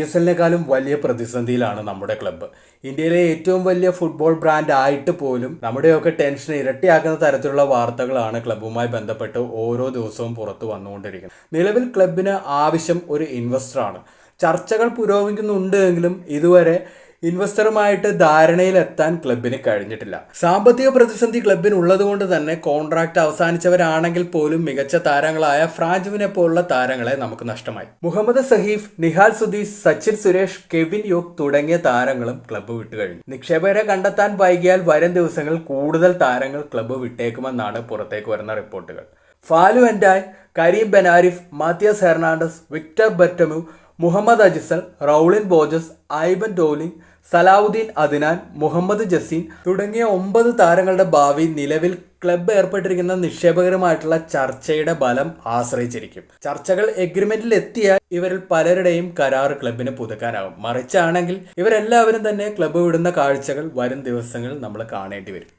എല്ലിനെക്കാളും വലിയ പ്രതിസന്ധിയിലാണ് നമ്മുടെ ക്ലബ്ബ്. ഇന്ത്യയിലെ ഏറ്റവും വലിയ ഫുട്ബോൾ ബ്രാൻഡ് ആയിട്ട് പോലും നമ്മുടെയൊക്കെ ടെൻഷൻ ഇരട്ടിയാക്കുന്ന തരത്തിലുള്ള വാർത്തകളാണ് ക്ലബ്ബുമായി ബന്ധപ്പെട്ട് ഓരോ ദിവസവും പുറത്തു വന്നുകൊണ്ടിരിക്കുന്നത്. നിലവിൽ ക്ലബിന് ആവശ്യം ഒരു ഇൻവെസ്റ്ററാണ്. ചർച്ചകൾ പുരോഗമിക്കുന്നുണ്ട് എങ്കിലും ഇതുവരെ ഇൻവെസ്റ്ററുമായിട്ട് ധാരണയിലെത്താൻ ക്ലബിന് കഴിഞ്ഞിട്ടില്ല. സാമ്പത്തിക പ്രതിസന്ധി ക്ലബിന് ഉള്ളതുകൊണ്ട് തന്നെ കോൺട്രാക്ട് അവസാനിച്ചവരാണെങ്കിൽ പോലും മികച്ച താരങ്ങളായ ഫ്രാഞ്ചുവിനെ പോലുള്ള താരങ്ങളെ നമുക്ക് നഷ്ടമായി. മുഹമ്മദ് സഹീഫ്, നിഹാൽ സുദീസ്, സച്ചിൻ സുരേഷ്, കെവിൻ യോഗ് തുടങ്ങിയ താരങ്ങളും ക്ലബ്ബ് വിട്ടുകഴിഞ്ഞു. നിക്ഷേപകരെ കണ്ടെത്താൻ വൈകിയാൽ വരും ദിവസങ്ങളിൽ കൂടുതൽ താരങ്ങൾ ക്ലബ്ബ് വിട്ടേക്കുമെന്നാണ് പുറത്തേക്ക് വരുന്ന റിപ്പോർട്ടുകൾ. ഫാലു എൻഡായ്, കരീം ബെനാരിഫ്, മാത്തിയാസ് ഹെർണാണ്ടസ്, വിക്ടർ ബെർട്ടമു, മുഹമ്മദ് അജിസൽ, റൗളിൻ ബോജസ്, ഐബൻ ഡോലിംഗ്, സലാവുദ്ദീൻ അദ്നാൻ, മുഹമ്മദ് ജസീൻ തുടങ്ങിയ 9 താരങ്ങളുടെ ഭാവി നിലവിൽ ക്ലബ്ബ് ഏർപ്പെട്ടിരിക്കുന്ന നിക്ഷേപകരുമായിട്ടുള്ള ചർച്ചയുടെ ബലം ആശ്രയിച്ചിരിക്കും. ചർച്ചകൾ എഗ്രിമെന്റിൽ എത്തിയാൽ ഇവരിൽ പലരുടെയും കരാർ ക്ലബിന് പുതുക്കാനാകും. മറിച്ചാണെങ്കിൽ ഇവരെല്ലാവരും തന്നെ ക്ലബ്ബ് വിടുന്ന കാഴ്ചകൾ വരും ദിവസങ്ങളിൽ നമ്മൾ കാണേണ്ടി വരും.